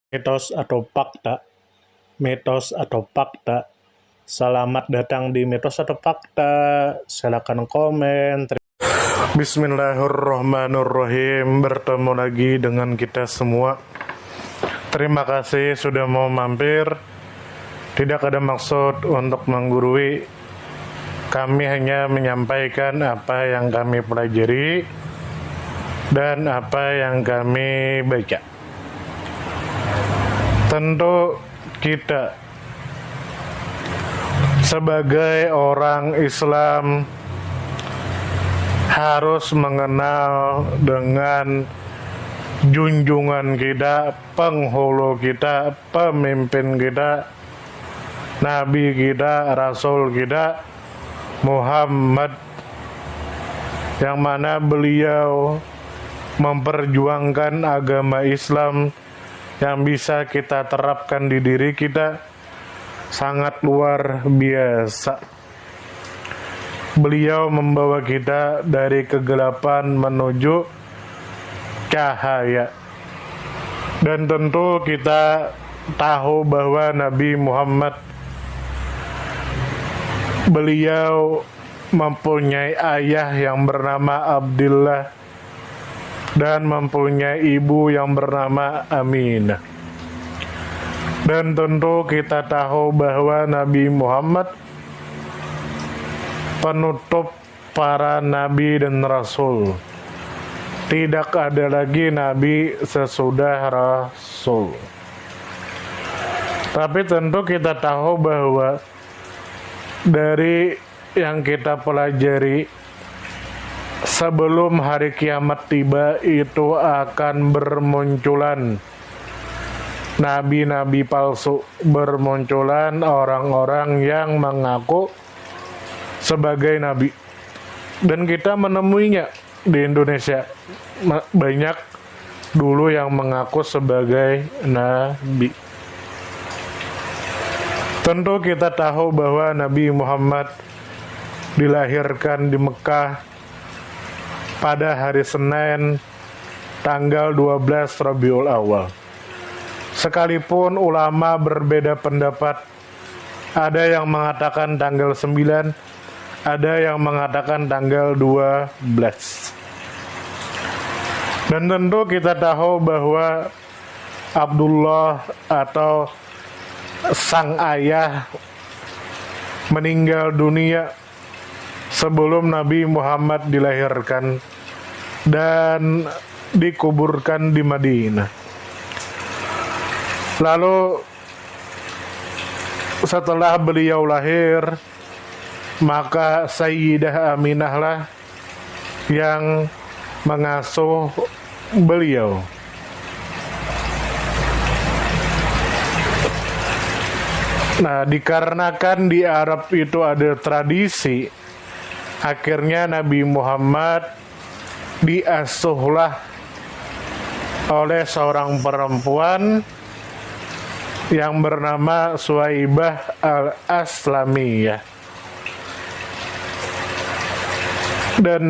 Mitos atau fakta? Mitos atau fakta? Selamat datang di Mitos atau Fakta. Silakan komen. Bismillahirrahmanirrahim. Bertemu lagi dengan kita semua. Terima kasih sudah mau mampir. Tidak ada maksud untuk menggurui. Kami hanya menyampaikan apa yang kami pelajari dan apa yang kami baca. Tentu kita sebagai orang Islam harus mengenal dengan junjungan kita, penghulu kita, pemimpin kita, Nabi kita, Rasul kita, Muhammad, yang mana beliau memperjuangkan agama Islam yang bisa kita terapkan di diri kita sangat luar biasa. Beliau membawa kita dari kegelapan menuju cahaya. Dan tentu kita tahu bahwa Nabi Muhammad, beliau mempunyai ayah yang bernama Abdullah dan mempunyai ibu yang bernama Aminah. Dan tentu kita tahu bahwa Nabi Muhammad penutup para nabi dan rasul. Tidak ada lagi nabi sesudah rasul. Tapi tentu kita tahu bahwa dari yang kita pelajari, sebelum hari kiamat tiba itu akan bermunculan nabi-nabi palsu, bermunculan orang-orang yang mengaku sebagai nabi. Dan kita menemuinya di Indonesia. Banyak dulu yang mengaku sebagai nabi. Tentu kita tahu bahwa Nabi Muhammad dilahirkan di Mekah pada hari Senin tanggal 12 Rabiul Awal. Sekalipun ulama berbeda pendapat, ada yang mengatakan tanggal 9, ada yang mengatakan tanggal 12. Dan tentu kita tahu bahwa Abdullah atau sang ayah meninggal dunia sebelum Nabi Muhammad dilahirkan dan dikuburkan di Madinah. Lalu setelah beliau lahir, maka Sayyidah Aminah lah yang mengasuh beliau. Nah, dikarenakan di Arab itu ada tradisi, akhirnya Nabi Muhammad diasuhlah oleh seorang perempuan yang bernama Suwaibah al-Aslamiyah. Dan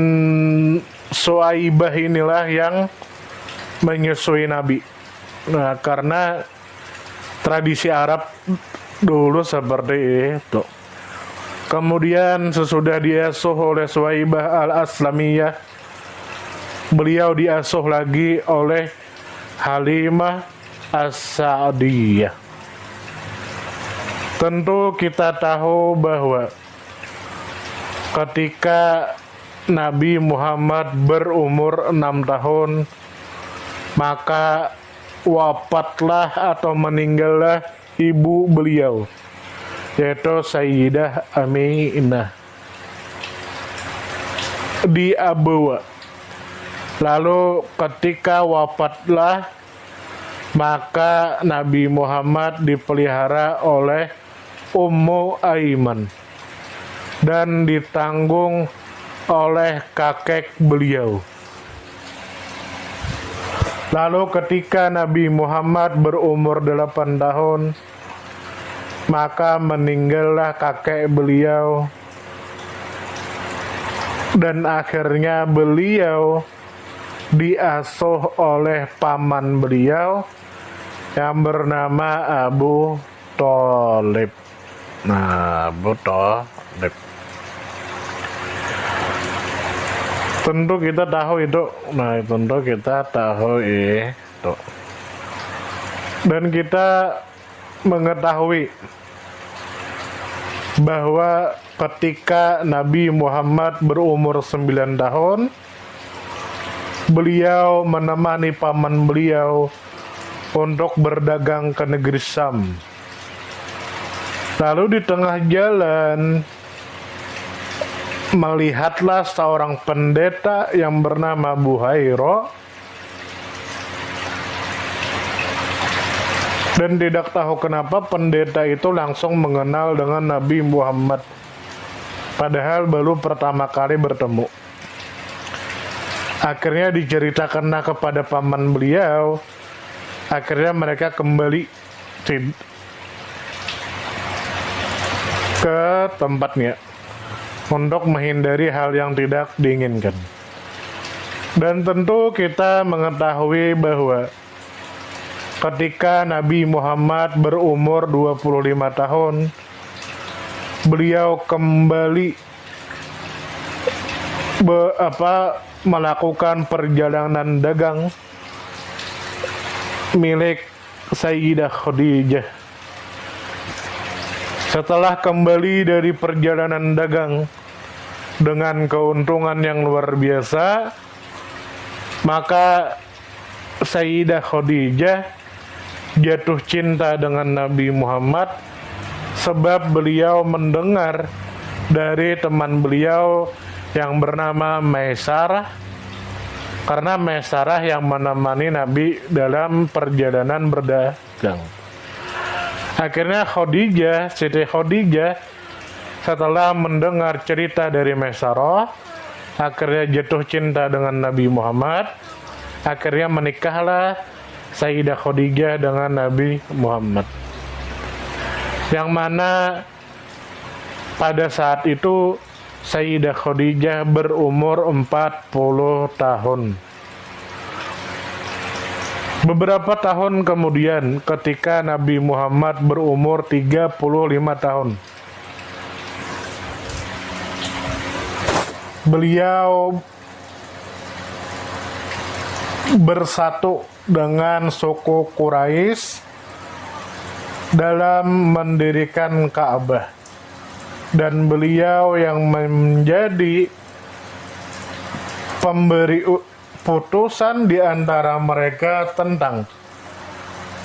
Suwaibah inilah yang menyusui Nabi. Nah, karena tradisi Arab dulu seperti itu. Kemudian sesudah diasuh oleh Suwaibah al-Aslamiyah, beliau diasuh lagi oleh Halimah as-Sa'diyah. Tentu kita tahu bahwa ketika Nabi Muhammad berumur 6 tahun, maka wafatlah atau meninggallah ibu beliau, yaitu Sayyidah Aminah di Abwa. Lalu ketika wafatlah, maka Nabi Muhammad dipelihara oleh Ummu Aiman dan ditanggung oleh kakek beliau. Lalu ketika Nabi Muhammad berumur 8 tahun, maka meninggallah kakek beliau, dan akhirnya beliau diasuh oleh paman beliau yang bernama Abu Thalib. Nah, Abu Thalib. Tentu kita tahu itu. Nah, tentu kita tahu itu. Dan kita mengetahui bahwa ketika Nabi Muhammad berumur 9 tahun, beliau menemani paman beliau untuk berdagang ke negeri Syam. Lalu di tengah jalan melihatlah seorang pendeta yang bernama Buhaira, dan tidak tahu kenapa pendeta itu langsung mengenal dengan Nabi Muhammad, padahal baru pertama kali bertemu. Akhirnya diceritakanlah kepada paman beliau. Akhirnya mereka kembali ke tempatnya untuk menghindari hal yang tidak diinginkan. Dan tentu kita mengetahui bahwa ketika Nabi Muhammad berumur 25 tahun, beliau kembali melakukan perjalanan dagang milik Sayyidah Khadijah. Setelah kembali dari perjalanan dagang dengan keuntungan yang luar biasa, maka Sayyidah Khadijah jatuh cinta dengan Nabi Muhammad sebab beliau mendengar dari teman beliau yang bernama Maisarah, karena Maisarah yang menemani Nabi dalam perjalanan berdagang. Akhirnya Siti Khadijah setelah mendengar cerita dari Maisarah, akhirnya jatuh cinta dengan Nabi Muhammad. Akhirnya menikahlah Sayyidah Khadijah dengan Nabi Muhammad, yang mana pada saat itu Sayyidah Khadijah berumur 40 tahun. Beberapa tahun kemudian, ketika Nabi Muhammad berumur 35 tahun, beliau bersatu dengan suku Quraisy dalam mendirikan Ka'bah, dan beliau yang menjadi pemberi putusan di antara mereka tentang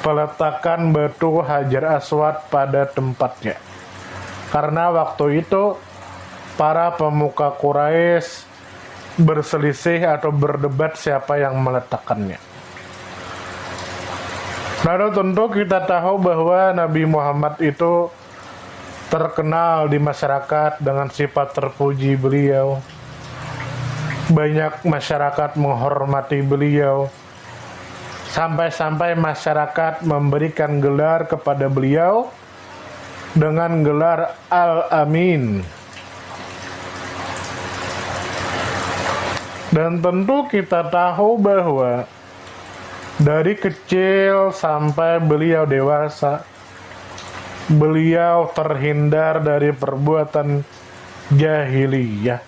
peletakan batu Hajar Aswad pada tempatnya. Karena waktu itu para pemuka Quraisy berselisih atau berdebat siapa yang meletakkannya. Lalu tentu kita tahu bahwa Nabi Muhammad itu terkenal di masyarakat dengan sifat terpuji beliau. Banyak masyarakat menghormati beliau, sampai-sampai masyarakat memberikan gelar kepada beliau dengan gelar Al-Amin. Dan tentu kita tahu bahwa dari kecil sampai beliau dewasa, beliau terhindar dari perbuatan jahiliyah,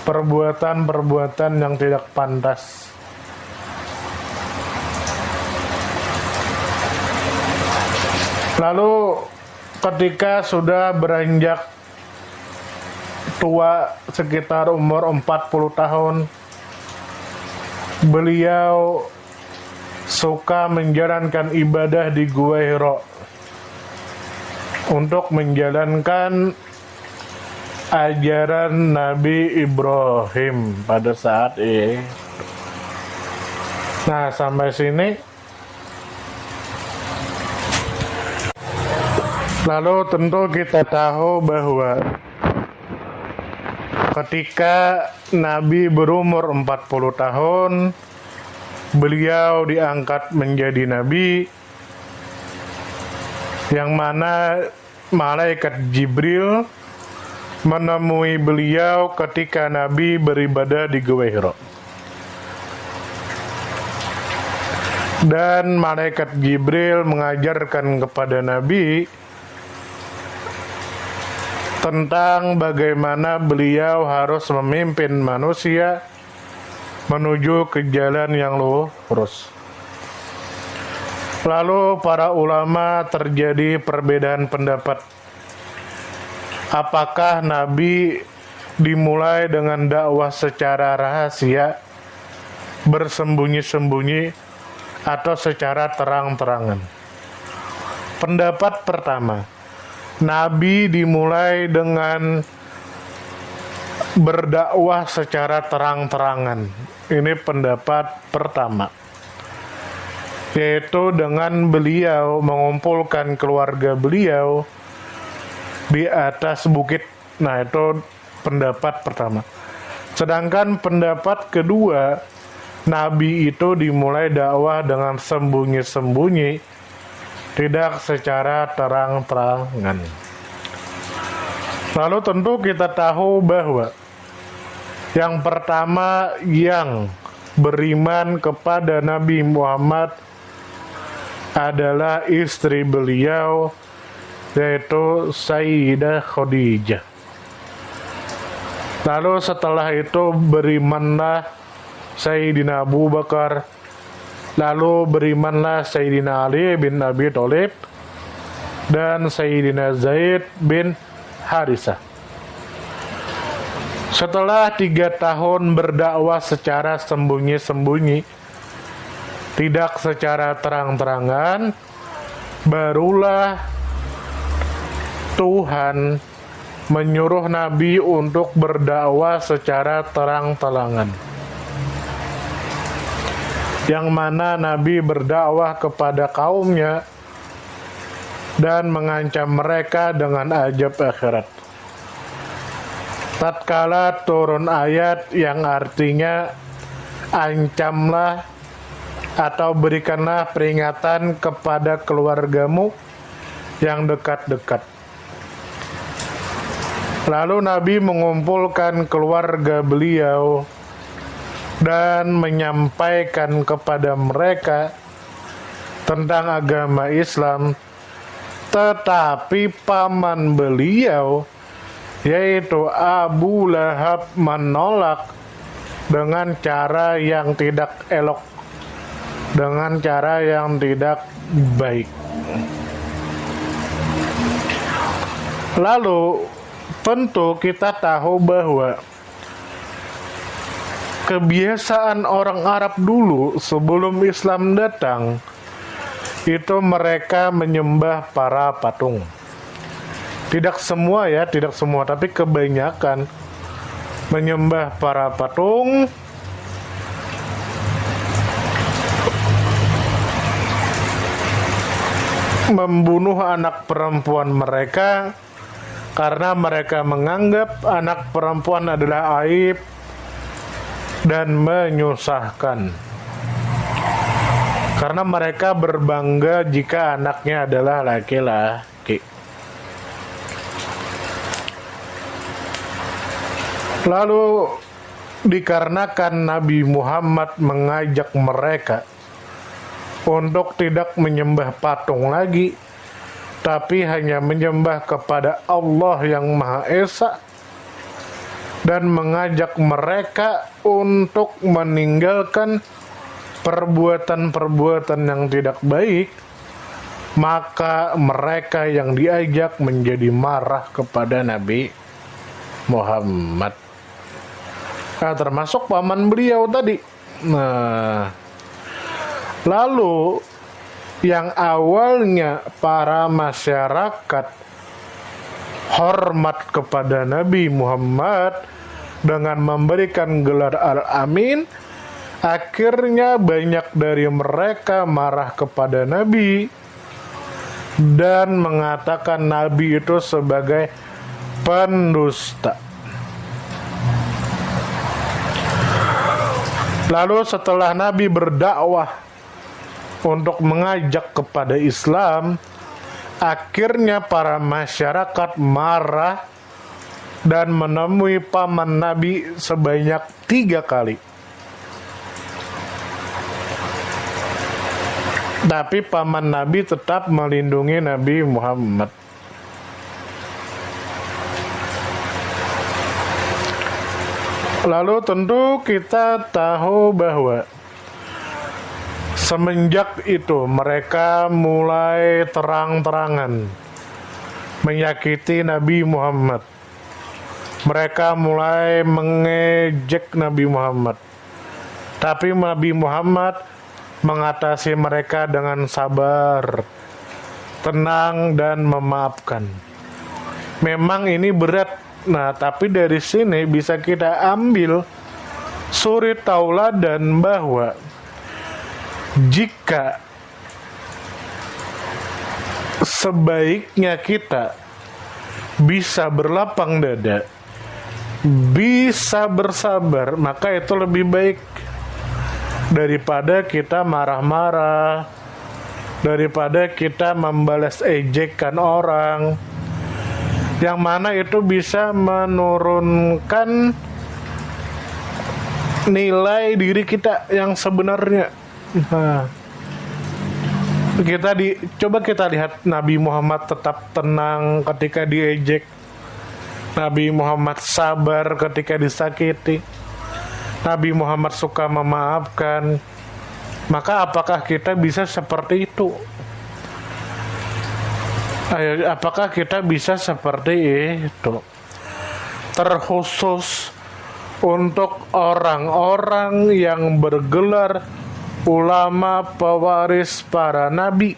perbuatan-perbuatan yang tidak pantas. Lalu ketika sudah beranjak tua sekitar umur 40 tahun, beliau suka menjalankan ibadah di Gua Hira untuk menjalankan ajaran Nabi Ibrahim pada saat ini. Nah, sampai sini. Lalu tentu kita tahu bahwa ketika Nabi berumur 40 tahun, beliau diangkat menjadi Nabi, yang mana malaikat Jibril menemui beliau ketika Nabi beribadah di Gua Hira. dan malaikat Jibril mengajarkan kepada Nabi tentang bagaimana beliau harus memimpin manusia menuju ke jalan yang lurus. Lalu para ulama terjadi perbedaan pendapat. Apakah Nabi dimulai dengan dakwah secara rahasia, bersembunyi-sembunyi, atau secara terang-terangan? Pendapat pertama, Nabi dimulai dengan berdakwah secara terang-terangan. Ini pendapat pertama, yaitu dengan beliau mengumpulkan keluarga beliau di atas bukit. Nah, itu pendapat pertama. Sedangkan pendapat kedua, Nabi itu dimulai dakwah dengan sembunyi-sembunyi, tidak secara terang-terangan. Lalu tentu kita tahu bahwa yang pertama yang beriman kepada Nabi Muhammad adalah istri beliau, yaitu Sayyidah Khadijah. Lalu setelah itu berimanlah Sayyidina Abu Bakar, lalu berimanlah Sayyidina Ali bin Abi Thalib dan Sayyidina Zaid bin Harisah. Setelah 3 tahun berdakwah secara sembunyi-sembunyi, tidak secara terang-terangan, barulah Tuhan menyuruh Nabi untuk berdakwah secara terang-terangan, yang mana Nabi berdakwah kepada kaumnya dan mengancam mereka dengan azab akhirat. Tatkala turun ayat yang artinya ancamlah atau berikanlah peringatan kepada keluargamu yang dekat-dekat. Lalu Nabi mengumpulkan keluarga beliau dan menyampaikan kepada mereka tentang agama Islam, tetapi paman beliau, yaitu Abu Lahab, menolak dengan cara yang tidak elok, dengan cara yang tidak baik. Lalu tentu kita tahu bahwa kebiasaan orang Arab dulu sebelum Islam datang itu mereka menyembah para patung. Tidak semua ya, tidak semua, tapi kebanyakan menyembah para patung, membunuh anak perempuan mereka karena mereka menganggap anak perempuan adalah aib dan menyusahkan. Karena mereka berbangga jika anaknya adalah laki-laki. Lalu dikarenakan Nabi Muhammad mengajak mereka untuk tidak menyembah patung lagi, tapi hanya menyembah kepada Allah yang Maha Esa, dan mengajak mereka untuk meninggalkan perbuatan-perbuatan yang tidak baik, maka mereka yang diajak menjadi marah kepada Nabi Muhammad. Nah, termasuk paman beliau tadi. Nah, lalu yang awalnya para masyarakat hormat kepada Nabi Muhammad dengan memberikan gelar Al-Amin, akhirnya banyak dari mereka marah kepada Nabi dan mengatakan Nabi itu sebagai pendusta. Lalu setelah Nabi berdakwah untuk mengajak kepada Islam, akhirnya para masyarakat marah dan menemui paman Nabi sebanyak 3 kali. Tapi paman Nabi tetap melindungi Nabi Muhammad. Lalu tentu kita tahu bahwa semenjak itu mereka mulai terang-terangan menyakiti Nabi Muhammad. Mereka mulai mengejek Nabi Muhammad. Tapi Nabi Muhammad mengatasi mereka dengan sabar, tenang, dan memaafkan. Memang ini berat. Nah, tapi dari sini bisa kita ambil suri tauladan bahwa jika sebaiknya kita bisa berlapang dada, bisa bersabar, maka itu lebih baik daripada kita marah-marah, daripada kita membalas ejekan orang, yang mana itu bisa menurunkan nilai diri kita yang sebenarnya. Nah, coba kita lihat Nabi Muhammad tetap tenang ketika diejek. Nabi Muhammad sabar ketika disakiti. Nabi Muhammad suka memaafkan. Maka apakah kita bisa seperti itu? Apakah kita bisa seperti itu? Terkhusus untuk orang-orang yang bergelar ulama pewaris para nabi.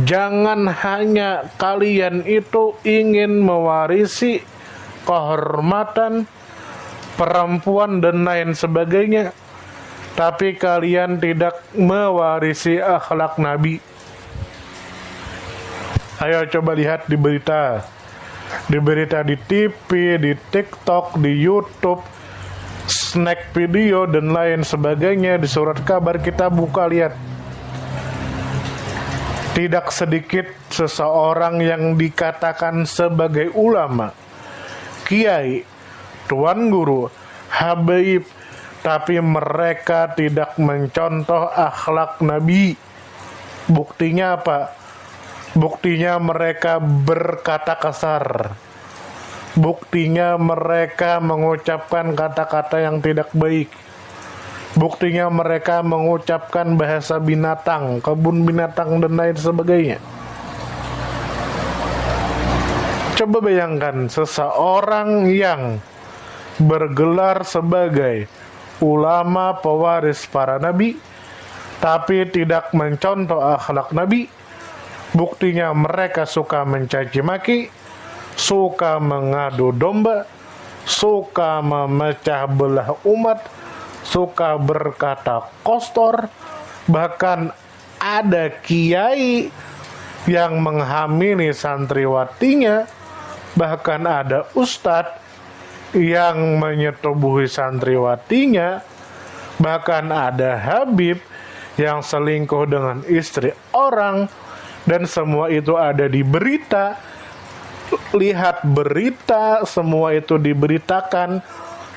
Jangan hanya kalian itu ingin mewarisi kehormatan perempuan dan lain sebagainya, tapi kalian tidak mewarisi akhlak Nabi. Ayo coba lihat di berita di TV, di TikTok, di YouTube, snack video dan lain sebagainya, di surat kabar kita buka lihat. Tidak sedikit seseorang yang dikatakan sebagai ulama, kiai, tuan guru, habaib, tapi mereka tidak mencontoh akhlak Nabi. Buktinya apa? Buktinya mereka berkata kasar. Buktinya mereka mengucapkan kata-kata yang tidak baik. Buktinya mereka mengucapkan bahasa binatang, kebun binatang dan lain sebagainya. Coba bayangkan seseorang yang bergelar sebagai ulama pewaris para nabi, tapi tidak mencontoh akhlak Nabi. Buktinya mereka suka mencaci maki, suka mengadu domba, suka memecah belah umat, suka berkata kotor, bahkan ada kiai yang menghamili santriwatinya, bahkan ada ustadz yang menyetubuhi santriwatinya, bahkan ada habib yang selingkuh dengan istri orang. Dan semua itu ada di berita. Lihat berita, semua itu diberitakan,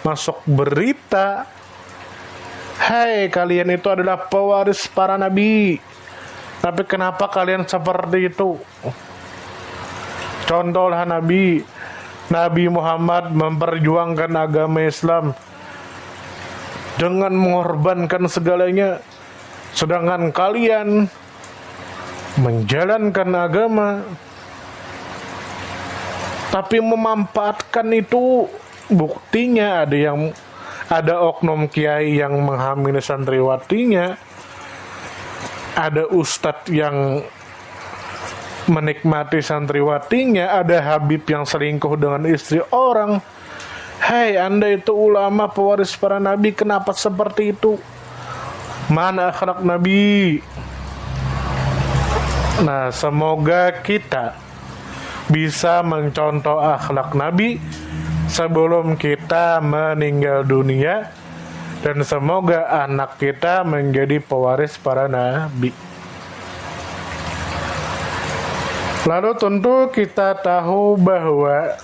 masuk berita. Hai, kalian itu adalah pewaris para nabi, tapi kenapa kalian seperti itu? Contohlah Nabi Muhammad memperjuangkan agama Islam dengan mengorbankan segalanya, sedangkan kalian menjalankan agama tapi memanfaatkan itu. Buktinya ada oknum kiai yang menghamili santriwatinya, ada ustadz yang menikmati santriwatinya, ada habib yang selingkuh dengan istri orang. Hai, Anda itu ulama pewaris para nabi, kenapa seperti itu? Mana akhlak Nabi? Nah, semoga kita bisa mencontoh akhlak Nabi sebelum kita meninggal dunia, dan semoga anak kita menjadi pewaris para nabi. Lalu tentu kita tahu bahwa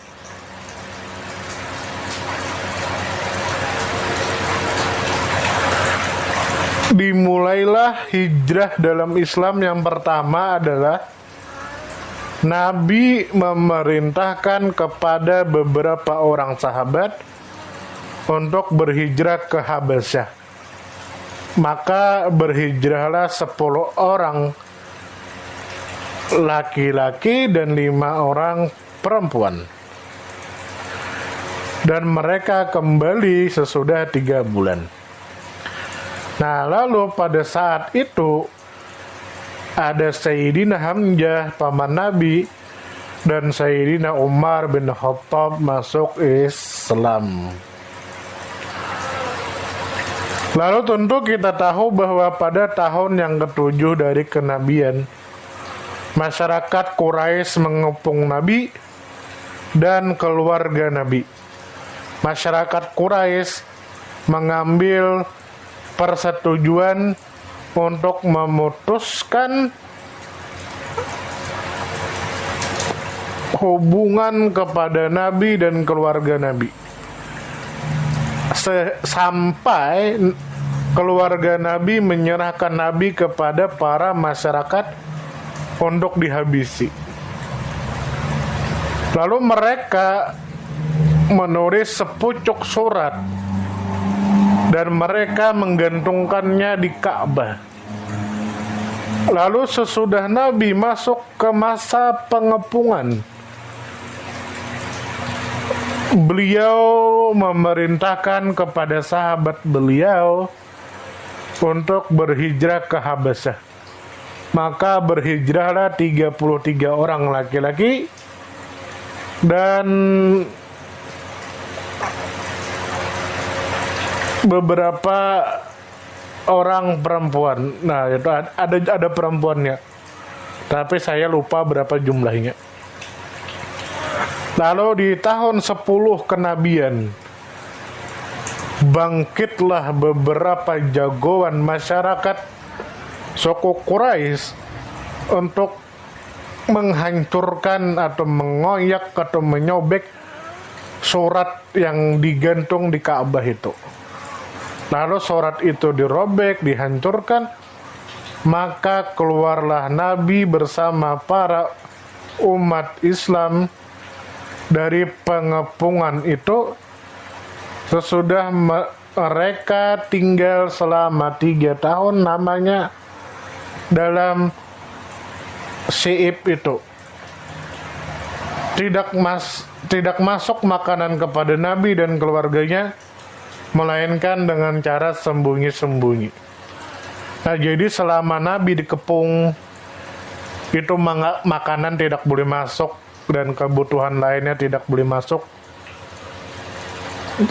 dimulailah hijrah dalam Islam. Yang pertama adalah Nabi memerintahkan kepada beberapa orang sahabat untuk berhijrah ke Habasyah. Maka berhijrahlah 10 orang laki-laki dan 5 orang perempuan. Dan mereka kembali sesudah 3 bulan. Nah, lalu pada saat itu ada Sayyidina Hamzah paman Nabi dan Sayyidina Umar bin Khattab masuk Islam. Lalu tentu kita tahu bahwa pada tahun yang ke-7 dari kenabian, masyarakat Quraisy mengepung Nabi dan keluarga Nabi. Masyarakat Quraisy mengambil persetujuan untuk memutuskan hubungan kepada Nabi dan keluarga Nabi. Sampai keluarga Nabi menyerahkan Nabi kepada para masyarakat untuk dihabisi. Lalu mereka menulis sepucuk surat dan mereka menggantungkannya di Ka'bah. Lalu sesudah Nabi masuk ke masa pengepungan, beliau memerintahkan kepada sahabat beliau untuk berhijrah ke Habasyah. Maka berhijrahlah 33 orang laki-laki dan beberapa orang perempuan. Nah, itu ada perempuannya, tapi saya lupa berapa jumlahnya. Lalu di tahun 10 kenabian, bangkitlah beberapa jagoan masyarakat suku Quraisy untuk menghancurkan atau mengoyak atau menyobek surat yang digantung di Ka'bah itu. Lalu surat itu dirobek, dihancurkan, maka keluarlah Nabi bersama para umat Islam dari pengepungan itu. Sesudah mereka tinggal selama 3 tahun namanya dalam Syi'ib itu. Tidak masuk makanan kepada Nabi dan keluarganya, melainkan dengan cara sembunyi-sembunyi. Nah, jadi selama Nabi dikepung, itu makanan tidak boleh masuk dan kebutuhan lainnya tidak boleh masuk,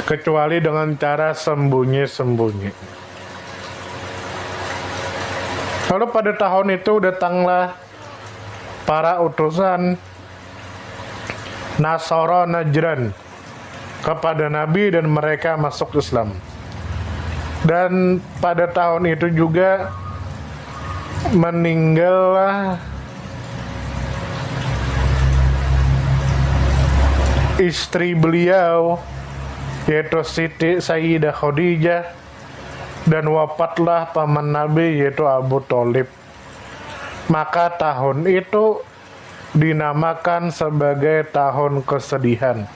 kecuali dengan cara sembunyi-sembunyi. Lalu pada tahun itu datanglah para utusan Nasara Najran kepada Nabi dan mereka masuk Islam. Dan pada tahun itu juga meninggallah istri beliau, yaitu Siti Sayyidah Khadijah, dan wafatlah paman Nabi yaitu Abu Thalib. Maka tahun itu dinamakan sebagai tahun kesedihan,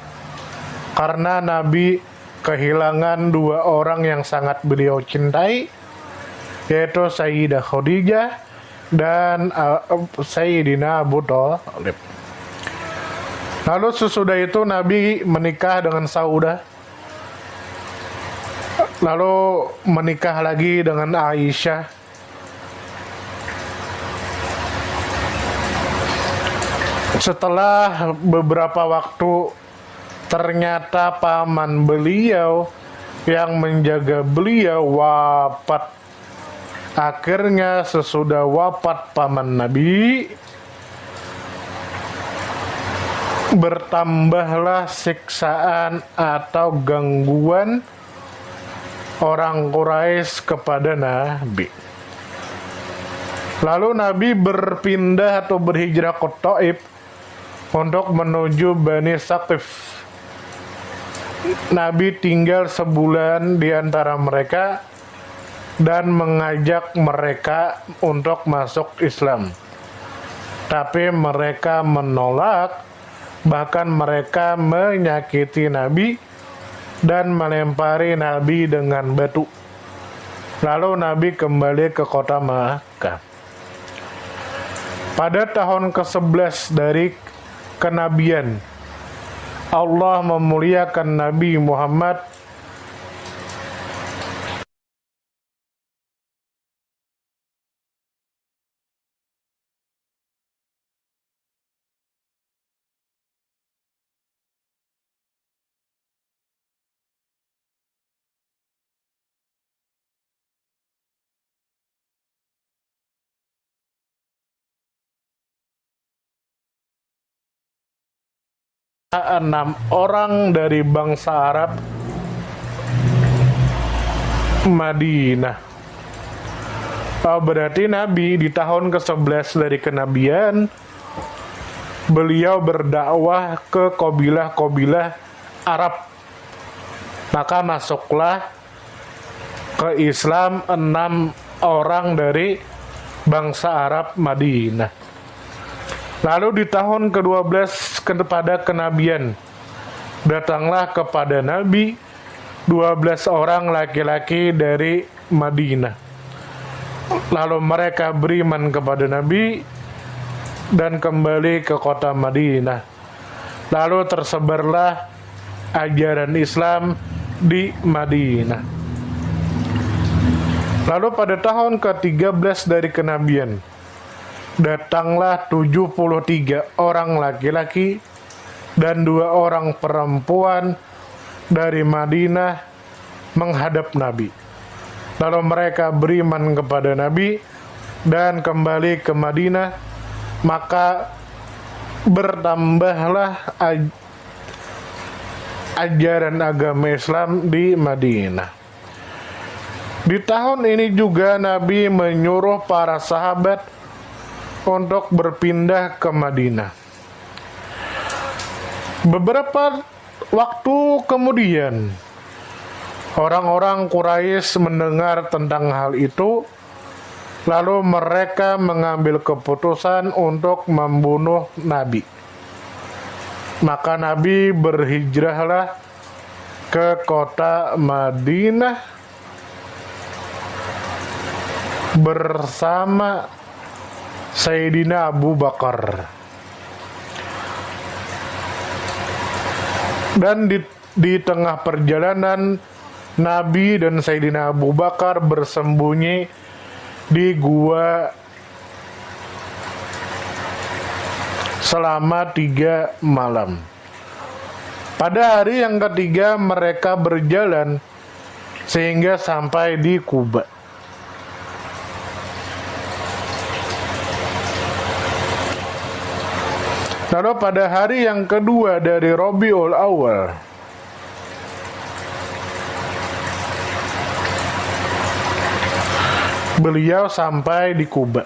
karena Nabi kehilangan 2 orang yang sangat beliau cintai, yaitu Sayyidah Khadijah dan Sayyidina Abu Thalib. Lalu sesudah itu Nabi menikah dengan Saudah, lalu menikah lagi dengan Aisyah. Setelah beberapa waktu, ternyata paman beliau yang menjaga beliau wafat. Akhirnya sesudah wafat paman Nabi, bertambahlah siksaan atau gangguan orang Quraisy kepada Nabi. Lalu Nabi berpindah atau berhijrah ke Thaif untuk menuju Bani Saqif. Nabi tinggal sebulan di antara mereka dan mengajak mereka untuk masuk Islam. Tapi mereka menolak, bahkan mereka menyakiti Nabi dan melempari Nabi dengan batu. Lalu Nabi kembali ke kota Makkah. Pada tahun ke-11 dari kenabian, Allah memuliakan Nabi Muhammad enam orang dari bangsa Arab Madinah. Berarti Nabi di tahun ke-11 dari kenabian, beliau berdakwah ke kabilah-kabilah Arab. Maka masuklah ke Islam 6 orang dari bangsa Arab Madinah. Lalu di tahun ke-12 kepada kenabian, datanglah kepada Nabi 12 orang laki-laki dari Madinah. Lalu mereka beriman kepada Nabi dan kembali ke kota Madinah. Lalu tersebarlah ajaran Islam di Madinah. Lalu pada tahun ke-13 dari kenabian, datanglah 73 orang laki-laki dan 2 orang perempuan dari Madinah menghadap Nabi. Lalu mereka beriman kepada Nabi dan kembali ke Madinah. Maka bertambahlah ajaran agama Islam di Madinah. Di tahun ini juga Nabi menyuruh para sahabat untuk berpindah ke Madinah. Beberapa waktu kemudian, orang-orang Quraisy mendengar tentang hal itu, lalu mereka mengambil keputusan untuk membunuh Nabi. Maka Nabi berhijrahlah ke kota Madinah bersama Sayyidina Abu Bakar. Dan di tengah perjalanan, Nabi dan Sayyidina Abu Bakar bersembunyi di gua selama 3 malam. Pada hari yang ketiga mereka berjalan sehingga sampai di Kuba. Lalu pada hari yang kedua dari Rabiul Awal, beliau sampai di Kuba.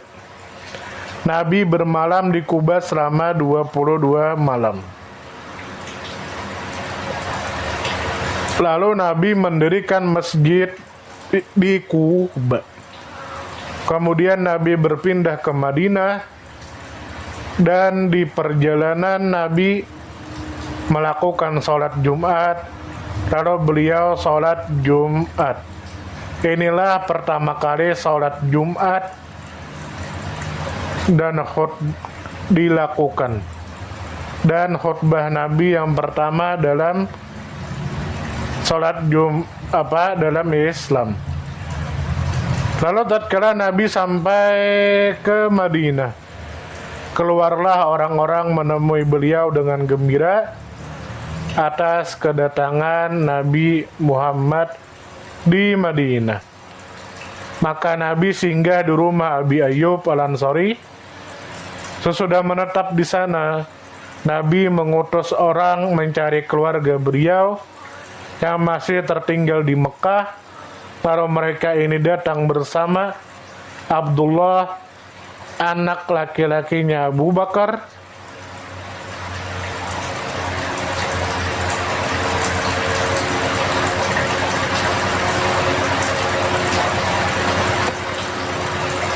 Nabi bermalam di Kuba selama 22 malam. Lalu Nabi mendirikan masjid di Kuba. Kemudian Nabi berpindah ke Madinah. Dan di perjalanan Nabi melakukan sholat Jumat. Lalu beliau sholat Jumat. Inilah pertama kali sholat Jumat dan dilakukan. Dan khutbah Nabi yang pertama dalam sholat Jumat dalam Islam. Lalu tatkala Nabi sampai ke Madinah, keluarlah orang-orang menemui beliau dengan gembira atas kedatangan Nabi Muhammad di Madinah. Maka Nabi singgah di rumah Abi Ayyub Al-Ansari. Sesudah menetap di sana, Nabi mengutus orang mencari keluarga beliau yang masih tertinggal di Mekah. Lalu mereka ini datang bersama Abdullah, anak laki-lakinya Abu Bakar,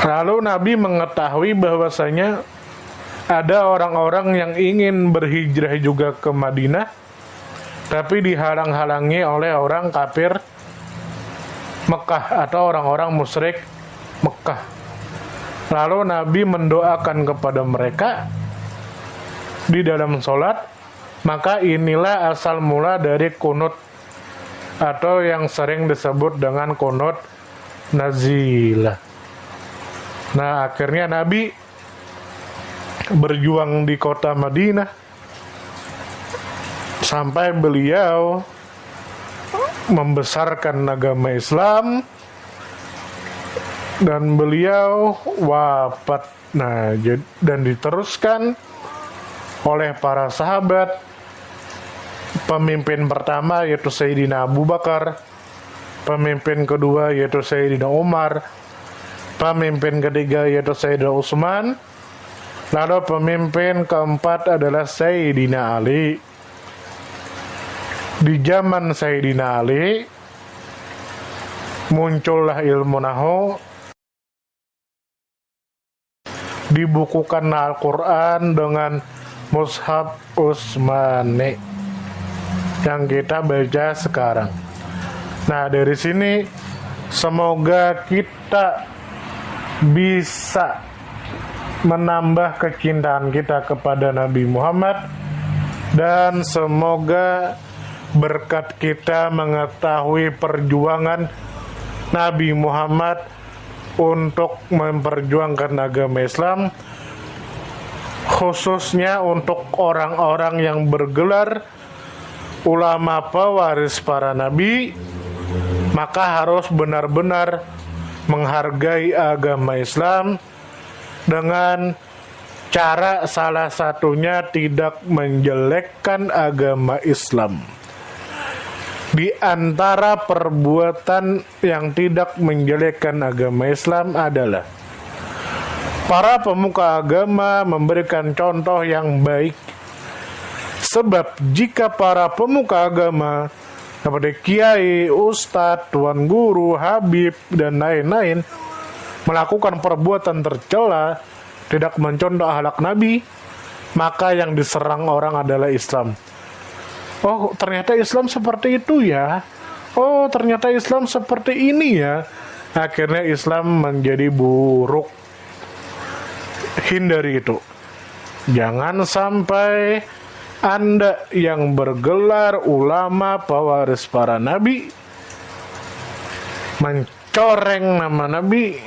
Lalu Nabi mengetahui bahwasanya ada orang-orang yang ingin berhijrah juga ke Madinah, tapi dihalang-halangi oleh orang kafir Mekah atau orang-orang musyrik Mekah. Lalu Nabi mendoakan kepada mereka di dalam sholat. Maka inilah asal mula dari kunut, atau yang sering disebut dengan kunut nazilah. Nah, akhirnya Nabi berjuang di kota Madinah sampai beliau membesarkan agama Islam dan beliau wafat. Nah, dan diteruskan oleh para sahabat. Pemimpin pertama yaitu Sayyidina Abu Bakar, pemimpin kedua yaitu Sayyidina Umar, pemimpin ketiga yaitu Sayyidina Utsman, lalu pemimpin keempat adalah Sayyidina Ali. Di zaman Sayyidina Ali muncullah ilmu nahwu, dibukukan Al-Quran dengan Mushaf Utsmani yang kita baca sekarang. Nah, dari sini semoga kita bisa menambah kecintaan kita kepada Nabi Muhammad, dan semoga berkat kita mengetahui perjuangan Nabi Muhammad untuk memperjuangkan agama Islam, khususnya untuk orang-orang yang bergelar ulama pewaris para nabi, maka harus benar-benar menghargai agama Islam dengan cara salah satunya tidak menjelekkan agama Islam. Di antara perbuatan yang tidak menjelekkan agama Islam adalah para pemuka agama memberikan contoh yang baik. Sebab jika para pemuka agama seperti kiai, ustadz, tuan guru, habib, dan lain-lain melakukan perbuatan tercela, tidak mencontoh akhlak Nabi, maka yang diserang orang adalah Islam. Oh, ternyata Islam seperti itu ya. Oh, ternyata Islam seperti ini ya. Akhirnya Islam menjadi buruk. Hindari itu. Jangan sampai Anda yang bergelar ulama pewaris para nabi mencoreng nama Nabi,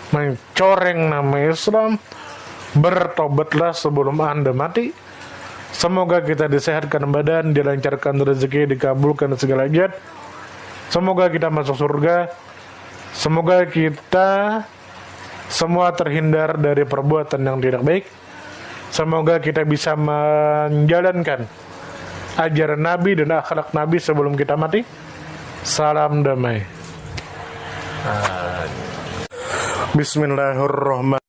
mencoreng nama Islam. Bertobatlah sebelum Anda mati. Semoga kita disehatkan badan, dilancarkan rezeki, dikabulkan segala hajat. Semoga kita masuk surga. Semoga kita semua terhindar dari perbuatan yang tidak baik. Semoga kita bisa menjalankan ajaran Nabi dan akhlak Nabi sebelum kita mati. Salam damai. Bismillahirrahmanirrahim.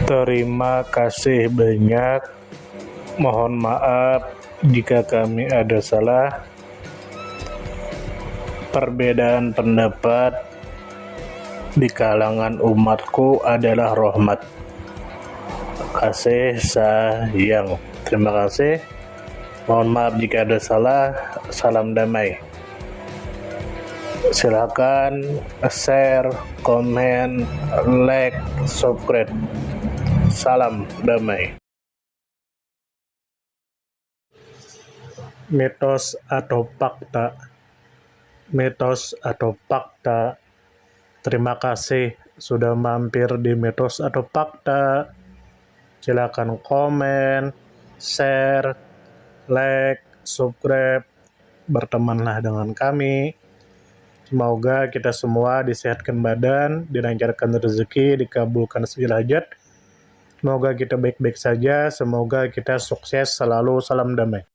Terima kasih banyak. Mohon maaf jika kami ada salah. Perbedaan pendapat di kalangan umatku adalah rahmat. Kasih sayang. Terima kasih. Mohon maaf jika ada salah. Salam damai. Silakan share, komen, like, subscribe. Salam damai. Mitos atau fakta? Mitos atau fakta Terima kasih sudah mampir di Mitos atau Fakta. Silakan komen, share, like, subscribe, bertemanlah dengan kami. Semoga kita semua disehatkan badan, dilancarkan rezeki, dikabulkan segala hajat. Semoga kita baik-baik saja, semoga kita sukses selalu. Salam damai.